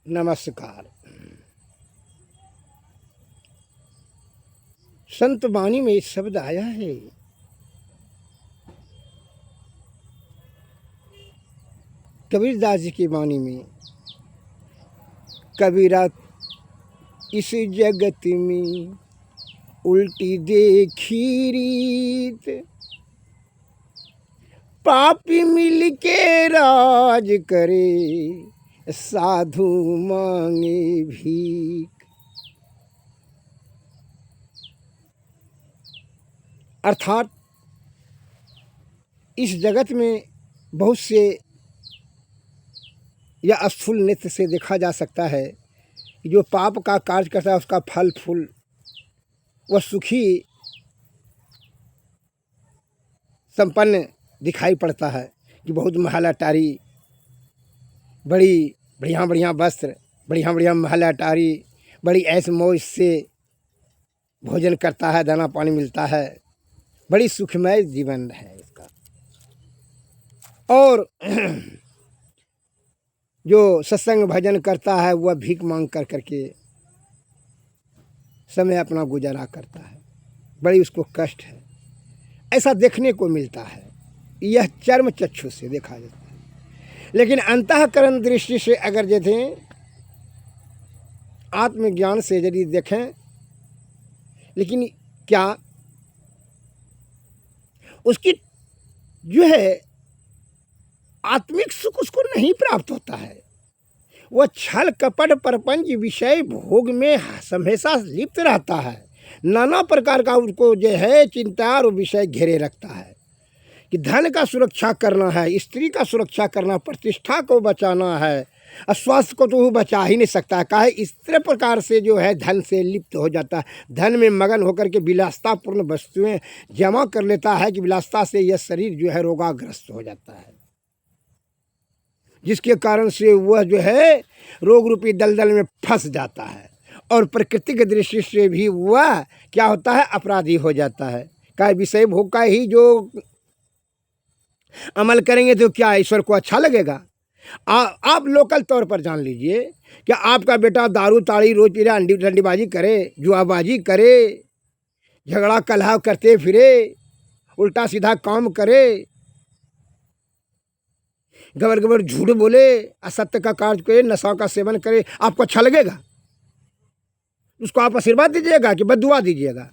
नमस्कार। संत वाणी में एक शब्द आया है, कबीरदास जी की वाणी में, कबीरा इस जगत में उल्टी देखी रीत, पापी मिल के राज करे साधु मांगे भीख। अर्थात इस जगत में बहुत से या स्थूल नेत्र से देखा जा सकता है कि जो पाप का कार्य करता है उसका फल फूल वह सुखी संपन्न दिखाई पड़ता है कि बहुत महल अटारी, बड़ी बढ़िया बढ़िया वस्त्र, बढ़िया बढ़िया महल अटारी, बड़ी ऐश मौज से भोजन करता है, दाना पानी मिलता है, बड़ी सुखमय जीवन है इसका। और जो सत्संग भजन करता है वह भीख मांग कर करके समय अपना गुजारा करता है, बड़ी उसको कष्ट है। ऐसा देखने को मिलता है, यह चर्म चक्षु से देखा जाता है। लेकिन अंतःकरण दृष्टि से अगर जैसे आत्मज्ञान से यदि देखें, लेकिन क्या उसकी जो है आत्मिक सुख उसको नहीं प्राप्त होता है। वह छल कपट प्रपंच विषय भोग में हमेशा लिप्त रहता है। नाना प्रकार का उसको जो है चिंता और विषय घेरे रखता है कि धन का सुरक्षा करना है, स्त्री का सुरक्षा करना, प्रतिष्ठा को बचाना है, स्वास्थ्य को तो वो बचा ही नहीं सकता है। काहे इस तरह प्रकार से जो है धन से लिप्त हो जाता है, धन में मगन होकर के विलासतापूर्ण वस्तुएं जमा कर लेता है कि विलासता से यह शरीर जो है रोगाग्रस्त हो जाता है, जिसके कारण से वह जो है रोग रूपी दलदल में फंस जाता है। और प्रकृति की दृष्टि से भी वह क्या होता है, अपराधी हो जाता है। क्या विषय भोग का ही जो अमल करेंगे तो क्या ईश्वर को अच्छा लगेगा? आप लोकल तौर पर जान लीजिए कि आपका बेटा दारू ताड़ी रोज पी रहा, डंडीबाजी करे, जुआबाजी करे, झगड़ा कलह करते फिरे, उल्टा सीधा काम करे, गबर गबर झूठ बोले, असत्य का कार्य करे, नशा का सेवन करे, आपको अच्छा लगेगा? उसको आप आशीर्वाद दीजिएगा कि बद्दुआ दीजिएगा?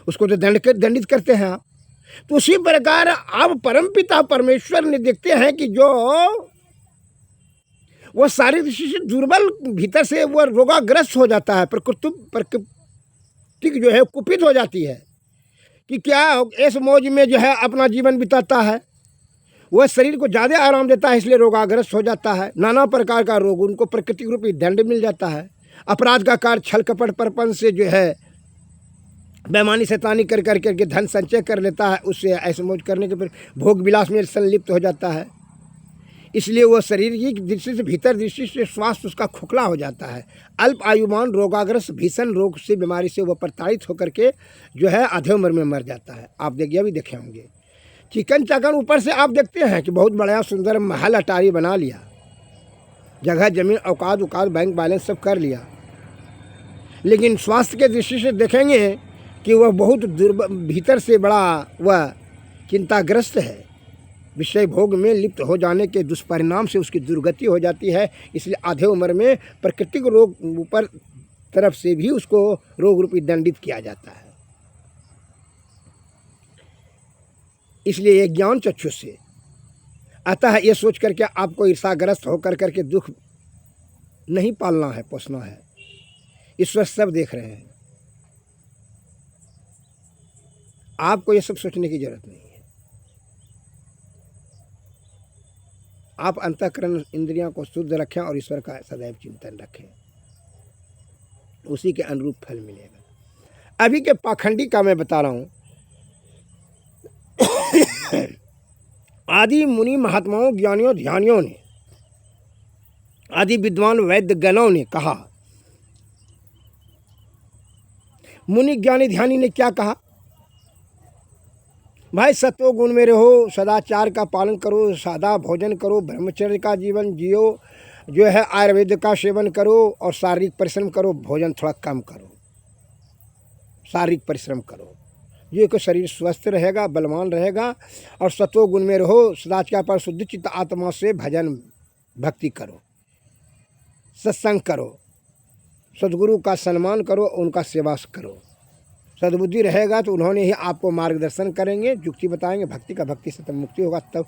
उसको तो दंडित करते हैं आप। तो उसी प्रकार आप परमपिता परमेश्वर ने देखते हैं कि जो वह शारीरिक दृष्टि से दुर्बल, भीतर से वह रोगाग्रस्त हो जाता है, प्रकृति जो है कुपित हो जाती है कि क्या इस मौज में जो है अपना जीवन बिताता है, वह शरीर को ज़्यादा आराम देता है, इसलिए रोगाग्रस्त हो जाता है। नाना प्रकार का रोग उनको प्रकृति रूपी दंड मिल जाता है। अपराध का कार्य छल कपट परपन से जो है बेईमानी शैतानी कर करके धन संचय कर लेता है, उससे ऐसे मौज करने के फिर भोग विलास में संलिप्त हो जाता है। इसलिए वह शरीर की दृष्टि से, भीतर दृष्टि से स्वास्थ्य उसका खोखला हो जाता है। अल्प आयुमान रोगाग्रस्त भीषण रोग से, बीमारी से वह प्रताड़ित होकर के जो है आधे उम्र में मर जाता है। आप देखिए, अभी देखे होंगे चिकन चाकन ऊपर से आप देखते हैं कि बहुत बड़ा सुंदर महल अटारी बना लिया, जगह जमीन औकात उकात बैंक बैलेंस सब कर लिया, लेकिन स्वास्थ्य के दृष्टि से देखेंगे कि वह बहुत दुर्बल, भीतर से बड़ा वह चिंताग्रस्त है। विषय भोग में लिप्त हो जाने के दुष्परिणाम से उसकी दुर्गति हो जाती है। इसलिए आधे उम्र में प्राकृतिक रोग ऊपर तरफ से भी उसको रोग रूपी दंडित किया जाता है। इसलिए ये ज्ञान चक्षु से अतः ये सोच करके आपको ईर्षाग्रस्त होकर करके दुख नहीं पालना है, पोसना है। ईश्वर सब देख रहे हैं, आपको ये सब सोचने की जरूरत नहीं है। आप अंतःकरण इंद्रियों को शुद्ध रखें और ईश्वर का सदैव चिंतन रखें, उसी के अनुरूप फल मिलेगा। अभी के पाखंडी का मैं बता रहा हूँ, आदि मुनि महात्माओं, ज्ञानियों, ध्यानियों ने, आदि विद्वान वैद्य गणों ने कहा, मुनि ज्ञानी ध्यानी ने क्या कहा? भाई सत्व गुण में रहो, सदाचार का पालन करो, सादा भोजन करो, ब्रह्मचर्य का जीवन जियो, जो है आयुर्वेद का सेवन करो और शारीरिक परिश्रम करो, भोजन थोड़ा कम करो, शारीरिक परिश्रम करो, ये कि शरीर स्वस्थ रहेगा, बलवान रहेगा और सत्व गुण में रहो। सदाचार पर शुद्ध चित्त आत्मा से भजन भक्ति करो, सत्संग करो, सद्गुरु का सम्मान करो, उनका सेवा करो। सद्बुद्धि रहेगा तो उन्होंने ही आपको मार्गदर्शन करेंगे, युक्ति बताएंगे, भक्ति का भक्ति से तब मुक्ति होगा, तब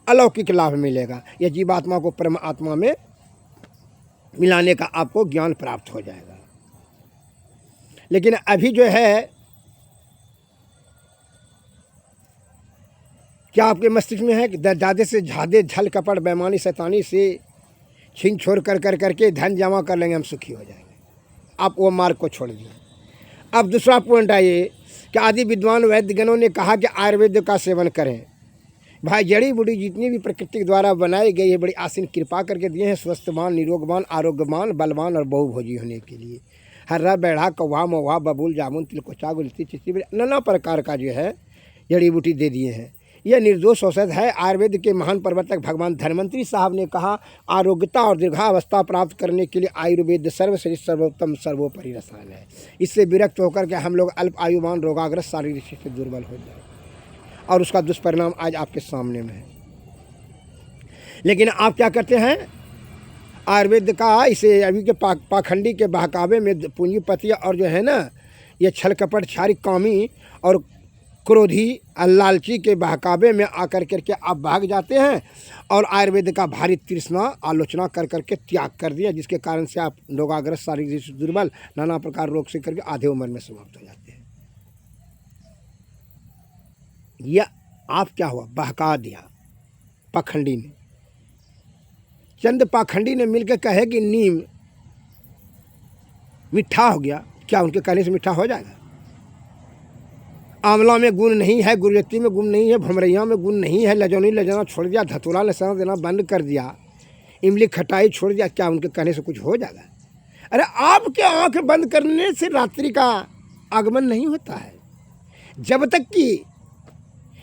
अलौकिक लाभ मिलेगा। यह जीवात्मा को परम आत्मा में मिलाने का आपको ज्ञान प्राप्त हो जाएगा। लेकिन अभी जो है क्या आपके मस्तिष्क में है कि ज़्यादा से ज़्यादा छल कपट बेईमानी शैतानी से छीन छोड़ करके धन जमा कर लेंगे, हम सुखी हो जाएंगे। आप वो मार्ग को छोड़ दिए। अब दूसरा पॉइंट आइए कि आदि विद्वान वैद्यगणों ने कहा कि आयुर्वेद का सेवन करें। भाई जड़ी बूटी जितनी भी प्रकृति द्वारा बनाई गई है बड़ी आसीन कृपा करके दिए हैं स्वस्थवान, निरोगवान, आरोग्यवान, बलवान और बहुभोजी होने के लिए। हर्रा, बैढ़ा, कौवा, महुआ, बबूल, जामुन, तिलकोचा, गुलती, चिश्ती, नाना प्रकार का जो है जड़ी बूटी दे दिए हैं। यह निर्दोष औषध है। आयुर्वेद के महान प्रवर्तक भगवान धन्वंतरी साहब ने कहा, आरोग्यता और दीर्घावस्था प्राप्त करने के लिए आयुर्वेद सर्वश्रेष्ठ, सर्वोत्तम, सर्वोपरि रसायन है। इससे विरक्त होकर के हम लोग अल्प आयुमान, रोगाग्रस्त, शारीरिक से दुर्बल हो जाए और उसका दुष्परिणाम आज आपके सामने में है। लेकिन आप क्या करते हैं, आयुर्वेद का इसे अभी के पाखंडी के बहकावे में पूंजीपति और जो है ना ये छल कपट, छारी, कामी और क्रोधी, लालची के बहकावे में आकर करके आप भाग जाते हैं और आयुर्वेद का भारी तृष्णा आलोचना कर करके त्याग कर दिया, जिसके कारण से आप रोगाग्रस्त, शारीरिक से दुर्बल, नाना प्रकार रोग से करके आधे उम्र में समाप्त हो जाते हैं। यह आप क्या हुआ, बहका दिया पाखंडी ने। चंद पाखंडी ने मिलकर कहे कि नीम मीठा हो गया, क्या उनके कहने से मीठा हो जाएगा? आंवला में गुण नहीं है, गुरुजत्ती में गुण नहीं है, भमरैया में गुण नहीं है, लजौनी लजाना छोड़ दिया, धतूरा लहसुन देना बंद कर दिया, इमली खटाई छोड़ दिया, क्या उनके कहने से कुछ हो जाएगा? अरे आपके आंख बंद करने से रात्रि का आगमन नहीं होता है, जब तक कि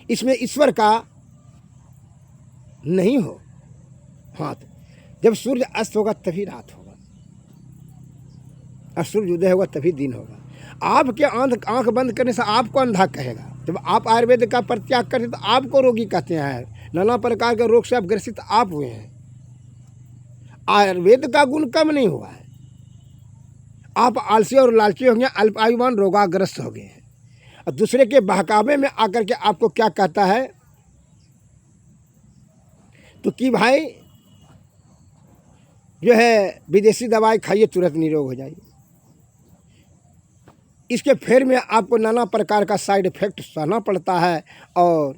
इसमें ईश्वर का नहीं हो हाथ। जब सूर्य अस्त होगा तभी रात होगा और सूर्य उदय होगा तभी दिन होगा। आपके आंख बंद करने से आपको अंधा कहेगा। जब आप आयुर्वेद का परित्याग करते तो आपको रोगी कहते हैं। नाना प्रकार के रोग से आप ग्रसित आप हुए हैं। आयुर्वेद का गुण कम नहीं हुआ है। आप आलसी और लालची हो गए, अल्पायुमान, रोगाग्रस्त हो गए हैं। और दूसरे के बहकावे में आकर के आपको क्या कहता है तो कि भाई जो है विदेशी दवाई खाइए तुरंत निरोग हो जाइए। इसके फेर में आपको नाना प्रकार का साइड इफेक्ट सहना पड़ता है और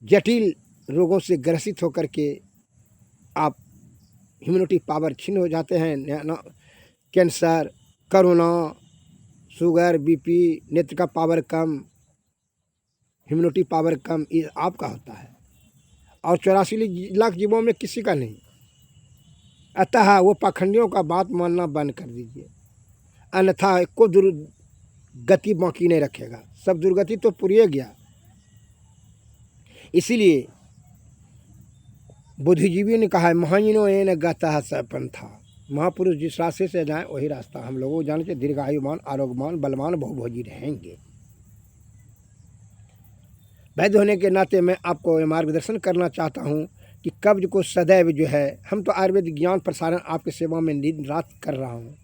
जटिल रोगों से ग्रसित होकर के आप इम्यूनिटी पावर छीन हो जाते हैं। कैंसर, कोरोना, शुगर, बीपी, नेत्र का पावर कम, इम्यूनिटी पावर कम, ये आपका होता है और 84 लाख जीवों में किसी का नहीं। अतः वो पाखंडियों का बात मानना बंद कर दीजिए, अन्यथा को दुर्गति बाकी नहीं रखेगा। सब दुर्गति तो पुरिए गया। इसीलिए बुद्धिजीवी ने कहा है, महाइनो एन गतः सपंथा। महापुरुष जिस रास्ते से जाएं वही रास्ता हम लोगों को जान के दीर्घायुमान, आरोग्यमान, बलवान, बहुभोजी रहेंगे। वैद्य होने के नाते मैं आपको ये मार्गदर्शन करना चाहता हूँ कि कब्ज को सदैव जो है, हम तो आयुर्वेद ज्ञान प्रसारण आपकी सेवा में दिन रात कर रहा हूँ,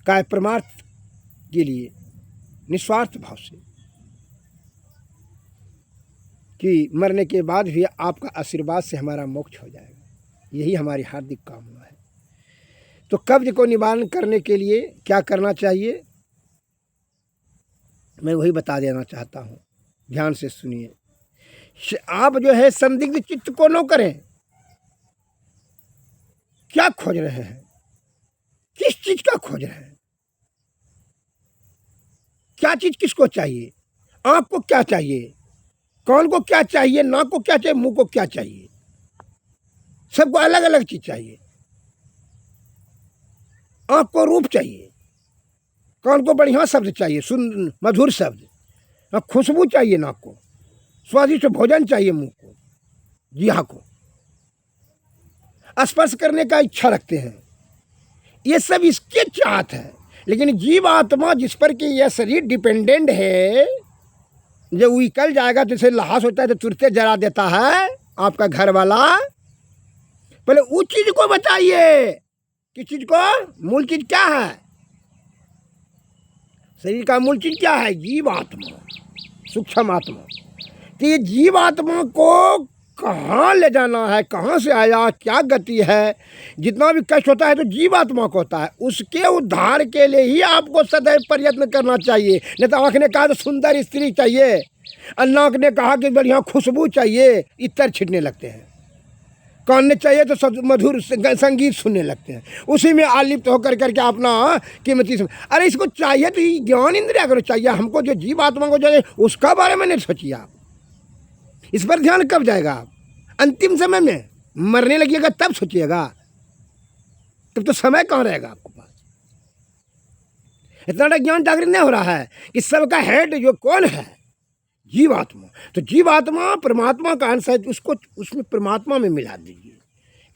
काय परमार्थ के लिए निस्वार्थ भाव से, कि मरने के बाद भी आपका आशीर्वाद से हमारा मोक्ष हो जाएगा। यही हमारी हार्दिक कामना है। तो कब्ज को निवारण करने के लिए क्या करना चाहिए, मैं वही बता देना चाहता हूँ। ध्यान से सुनिए। आप जो है संदिग्ध चित्त को न करें। क्या खोज रहे हैं, किस चीज का खोज रहे हैं, क्या चीज किसको चाहिए, आंख को क्या चाहिए, कान को क्या चाहिए, नाक को क्या चाहिए, मुंह को क्या चाहिए, सबको अलग अलग चीज चाहिए। आंख को रूप चाहिए, कान को बढ़िया शब्द चाहिए, सुन मधुर शब्द, खुशबू चाहिए, नाक को स्वादिष्ट भोजन चाहिए, मुंह को, जीहा को। स्पर्श करने का इच्छा रखते हैं, ये सब इसके चाहत है। लेकिन जीव आत्मा जिस पर कि यह शरीर डिपेंडेंट है, जब वो निकल जाएगा तो इसे लाश होता है तो तुरंत जला देता है आपका घर वाला। पहले उस चीज को बताइए, किस चीज को? मूल चीज क्या है? शरीर का मूल चीज क्या है? जीव आत्मा, सूक्ष्म आत्मा। तो ये जीव आत्मा को कहाँ ले जाना है, कहाँ से आया, क्या गति है, जितना भी कष्ट होता है तो जीव आत्मा को होता है। उसके उद्धार के लिए ही आपको सदैव प्रयत्न करना चाहिए। नहीं तो आँख ने कहा तो सुंदर स्त्री चाहिए, नाक ने कहा कि बढ़िया खुशबू चाहिए, इतर छिड़ने लगते हैं। कान ने चाहिए तो मधुर संगीत सुनने लगते हैं, उसी में आलिप्त होकर करके अपना कीमती अरे इसको चाहिए तो ज्ञान इंद्रिया करो चाहिए हमको, जो जीव आत्मा को चाहिए उसका बारे में नहीं सोचिए आप। इस पर ध्यान कब जाएगा आप? अंतिम समय में मरने लगिएगा तब सोचिएगा, तब तो समय कहाँ रहेगा आपके पास। इतना ज्ञान जागृत नहीं हो रहा है कि सबका हेड जो कौन है? जीवात्मा। तो जीवात्मा परमात्मा का अंश है, उसको उसमें परमात्मा में मिला दीजिए।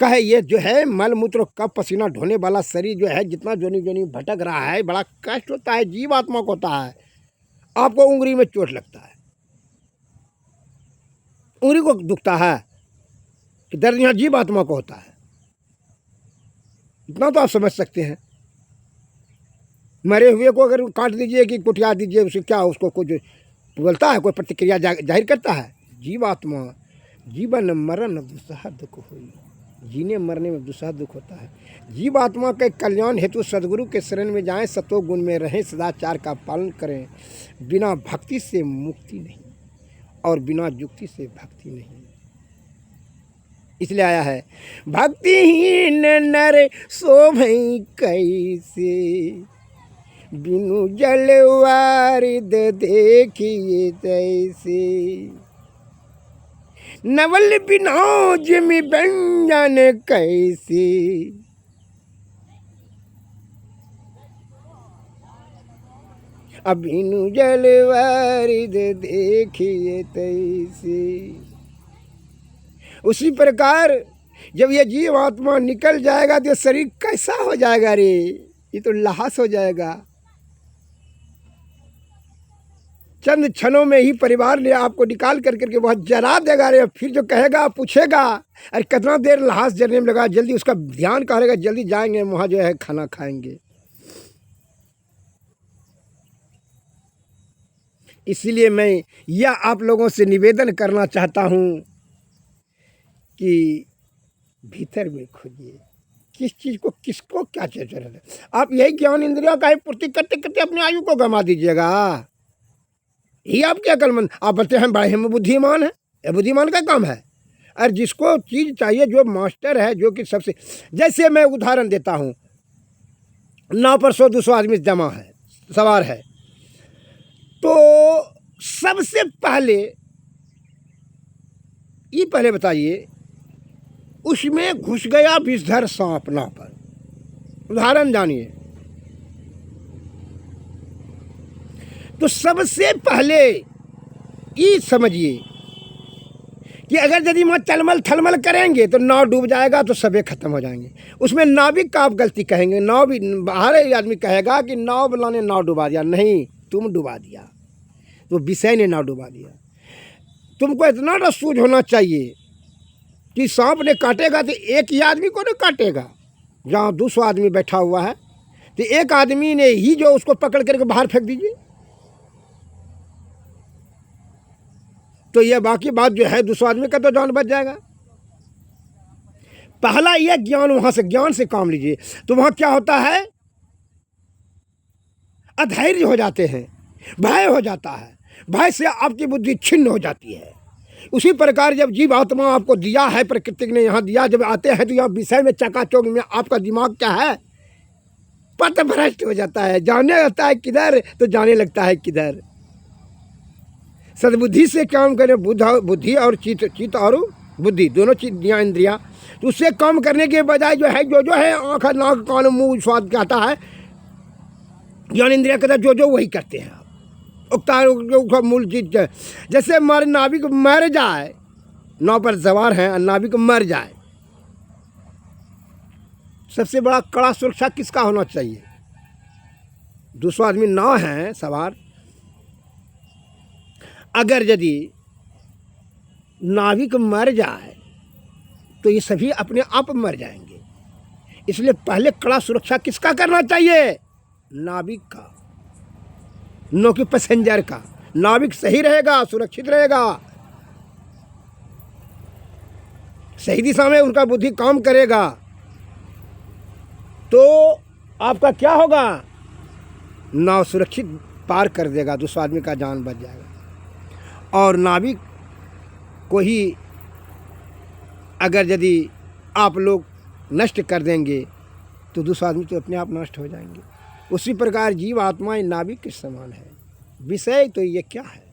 कहे ये जो है मल मूत्र कब पसीना ढोने वाला शरीर जो है जितना जोनी जोनी भटक रहा है, बड़ा कष्ट होता है, जीवात्मा को होता है। आपको उंगली में चोट लगता है, उंगली को दुखता है कि दर्द यहाँ जीवात्मा को होता है। इतना तो आप समझ सकते हैं। मरे हुए को अगर काट दीजिए कि कुटिया दीजिए, उसे क्या उसको कुछ बोलता है, कोई प्रतिक्रिया जाहिर करता है? जीवात्मा जीवन मरण दुसह दुख हुई, जीने मरने में दुसह दुख होता है। जीवात्मा के कल्याण हेतु सदगुरु के शरण में जाएं, सतो गुण में रहें, सदाचार का पालन करें। बिना भक्ति से मुक्ति नहीं और बिना युक्ति से भक्ति नहीं। इसलिए आया है भक्तिहीन नर शोभई कैसे, बिनु जलवारिद देखिए तैसे। नवल बिना जिमि व्यंजन कैसे, बिनु जलवारिद देखिए तैसे। उसी प्रकार जब ये जीव आत्मा निकल जाएगा तो शरीर कैसा हो जाएगा रे? ये तो लाश हो जाएगा। चंद क्षणों में ही परिवार ने आपको निकाल कर करके बहुत जला देगा रे। फिर जो कहेगा पूछेगा अरे कितना देर लाश जलने में लगा, जल्दी उसका ध्यान करेगा, जल्दी जाएंगे वहाँ जो है खाना खाएंगे। इसीलिए मैं यह आप लोगों से निवेदन करना चाहता हूँ कि भीतर में खोजिए किस चीज़ को, किसको क्या चाहिए। आप यही ज्ञान इंद्रियों का पूर्ति करते करते अपनी आयु को गंवा दीजिएगा। ये आपके अकलमंद आप बोलते हैं बड़े हम बुद्धिमान है, ये बुद्धिमान का काम है। और जिसको चीज़ चाहिए, जो मास्टर है, जो कि सबसे, जैसे मैं उदाहरण देता हूँ, नाव पर 100-200 आदमी जमा है, सवार है, तो सबसे पहले ये पहले बताइए उसमें घुस गया विषधर सांप नाव पर, उदाहरण जानिए, तो सबसे पहले ये समझिए कि अगर यदि वहाँ टलमल थलमल करेंगे तो नाव डूब जाएगा, तो सबे खत्म हो जाएंगे। उसमें नाविक का आप गलती कहेंगे, नाव भी बाहर आदमी कहेगा कि नाव वाला ने नाव डुबा दिया, नहीं तुम डुबा दिया, तो विषय ने नाव डुबा दिया। तुमको इतना ना सूझ होना चाहिए कि सांप ने काटेगा तो एक ही आदमी को ना काटेगा, जहाँ 200 आदमी बैठा हुआ है तो एक आदमी ने ही जो उसको पकड़ करके बाहर फेंक दीजिए, तो यह बाकी बात जो है 200 आदमी का तो जान बच जाएगा। पहला यह ज्ञान, वहां से ज्ञान से काम लीजिए। तो वहां क्या होता है, अधैर्य हो जाते हैं, भय हो जाता है, भय से आपकी बुद्धि छिन्न हो जाती है। उसी प्रकार जब जीव आत्मा आपको दिया है, प्रकृति ने यहाँ दिया, जब आते हैं तो यहाँ विषय में चकाचौंध में आपका दिमाग क्या है, पथभ्रष्ट हो जाता है, जाने लगता है किधर तो जाने लगता है किधर। सद्बुद्धि से काम करें, बुद्धि और चित्त और बुद्धि दोनों चीज इंद्रियां, तो उससे काम करने के बजाय जो है जो है आँख नाक कान मुँह स्वाद कहता है, ज्ञान इंद्रिया कहता है जो वही करते हैं आप। उक्ता मूल चीज जैसे हमारे नाविक मर जाए, नाव पर सवार हैं, नाविक मर जाए सबसे बड़ा कड़ा सुरक्षा किसका होना चाहिए? दूसरा आदमी नाव है सवार, अगर यदि नाविक मर जाए तो ये सभी अपने आप मर जाएंगे। इसलिए पहले कड़ा सुरक्षा किसका करना चाहिए? नाविक का, न कि पैसेंजर का। नाविक सही रहेगा, सुरक्षित रहेगा, सही दिशा में उनका बुद्धि काम करेगा तो आपका क्या होगा? नाव सुरक्षित पार कर देगा, दूसरा आदमी का जान बच जाएगा। और नाविक को ही अगर यदि आप लोग नष्ट कर देंगे तो दूसरा आदमी तो अपने आप नष्ट हो जाएंगे। उसी प्रकार जीव आत्माएं नाविक के समान है। विषय तो ये क्या है?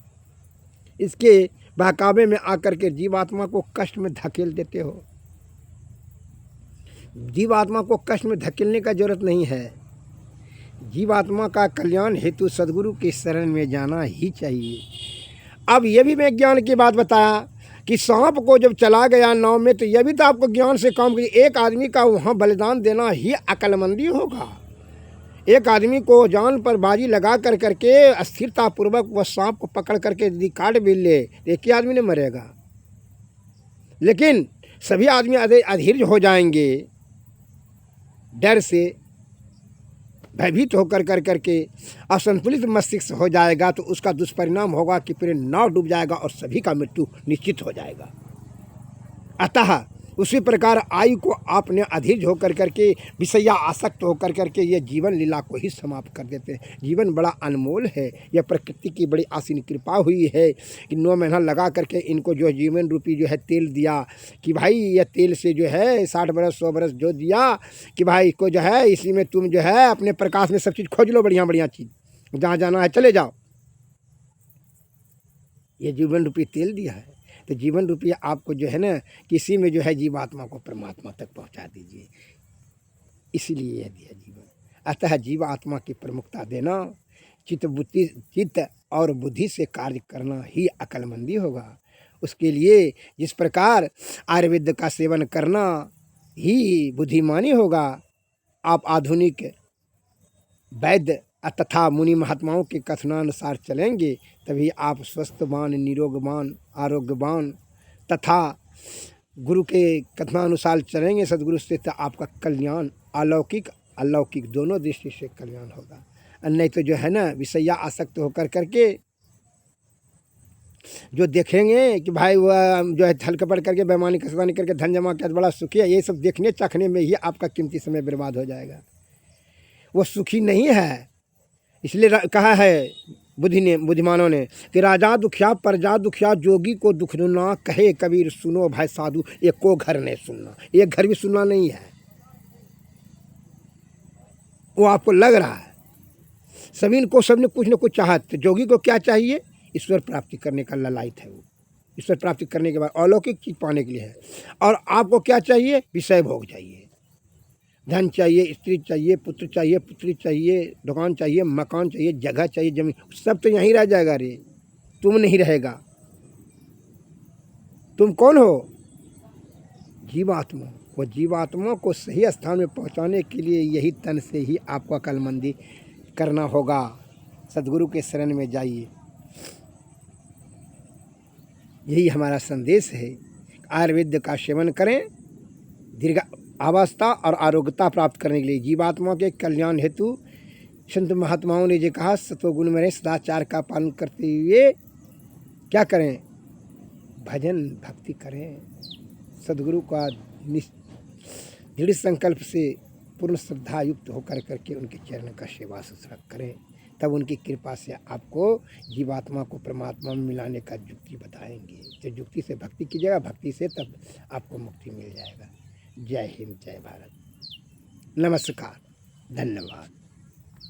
इसके बहकावे में आकर के जीवात्मा को कष्ट में धकेल देते हो। जीवात्मा को कष्ट में धकेलने का जरूरत नहीं है। जीवात्मा का कल्याण हेतु सद्गुरु के शरण में जाना ही चाहिए। अब ये भी मैं ज्ञान की बात बताया कि सांप को जब चला गया नाव में तो यह भी तो आपको ज्ञान से काम किया। एक आदमी का वहाँ बलिदान देना ही अक्लमंदी होगा। एक आदमी को जान पर बाजी लगा कर करके स्थिरतापूर्वक वह सांप को पकड़ करके यदि काट भी ले, एक ही आदमी ने मरेगा। लेकिन सभी आदमी अधीर हो जाएंगे, डर से भयभीत होकर कर करके असंतुलित मस्तिष्क हो जाएगा तो उसका दुष्परिणाम होगा कि फिर नाव डूब जाएगा और सभी का मृत्यु निश्चित हो जाएगा। अतः उसी प्रकार आयु को आपने अधीर होकर करके विषया आसक्त होकर करके ये जीवन लीला को ही समाप्त कर देते हैं। जीवन बड़ा अनमोल है। यह प्रकृति की बड़ी आसीन कृपा हुई है कि 9 महीना लगा करके इनको जो जीवन रूपी जो है तेल दिया कि भाई यह तेल से जो है 60 बरस 100 बरस जो दिया कि भाई इसको जो है इसी में तुम जो है अपने प्रकाश में सब चीज़ खोज लो, बढ़िया बढ़िया चीज़, जहाँ जाना है चले जाओ। ये जीवन रूपी तेल दिया है तो जीवन रूपी आपको जो है ना किसी में जो है जीवात्मा को परमात्मा तक पहुंचा दीजिए। इसीलिए यह दिया जीवन। अतः जीवात्मा की प्रमुखता देना, चित्त और बुद्धि से कार्य करना ही अक्लमंदी होगा। उसके लिए जिस प्रकार आयुर्वेद का सेवन करना ही बुद्धिमानी होगा। आप आधुनिक वैद्य तथा मुनि महात्माओं के कथनानुसार चलेंगे तभी आप स्वस्थवान, निरोगवान, आरोग्यवान तथा गुरु के कथनानुसार चलेंगे सदगुरु से तो आपका कल्याण अलौकिक अलौकिक दोनों दृष्टि से कल्याण होगा। नहीं तो जो है ना विषया आसक्त होकर करके जो देखेंगे कि भाई वह जो है छल कपट करके बेईमानी कसबानी करके धन जमा किया बड़ा सुखी है, ये सब देखने चखने में ही आपका कीमती समय बर्बाद हो जाएगा। वो सुखी नहीं है। इसलिए कहा है बुद्धिमानों ने कि राजा दुखिया प्रजा दुखिया, जोगी को दुख ना कहे कबीर, सुनो भाई साधु एको घर नहीं सुनना। एक घर भी सुनना नहीं है। वो आपको लग रहा है सभी को सबने कुछ न कुछ चाहत। तो जोगी को क्या चाहिए? ईश्वर प्राप्ति करने का ललायत है। वो ईश्वर प्राप्ति करने के बाद अलौकिक चीज़ पाने के लिए है। और आपको क्या चाहिए? विषय भोग चाहिए, धन चाहिए, स्त्री चाहिए, पुत्र चाहिए, पुत्री चाहिए, दुकान चाहिए, मकान चाहिए, जगह चाहिए, जमीन, सब तो यहीं रह जाएगा रे, तुम नहीं रहेगा। तुम कौन हो? जीवात्मा। वो जीवात्मा को सही स्थान में पहुंचाने के लिए यही तन से ही आपको अक्लमंदी करना होगा। सद्गुरु के शरण में जाइए। यही हमारा संदेश है। आयुर्वेद का सेवन करें दीर्घ अवस्था और आरोग्यता प्राप्त करने के लिए। जीवात्मा के कल्याण हेतु संत महात्माओं ने जो कहा सत्वगुण में सदाचार का पालन करते हुए क्या करें? भजन भक्ति करें। सद्गुरु का दृढ़ संकल्प से पूर्ण श्रद्धा युक्त होकर करके उनके चरण का सेवा शुश्रूषा करें। तब उनकी कृपा से आपको जीवात्मा को परमात्मा में मिलाने का युक्ति बताएंगे। तो युक्ति से भक्ति कीजिएगा, भक्ति से तब आपको मुक्ति मिल जाएगा। जय हिंद, जय भारत, नमस्कार, धन्यवाद।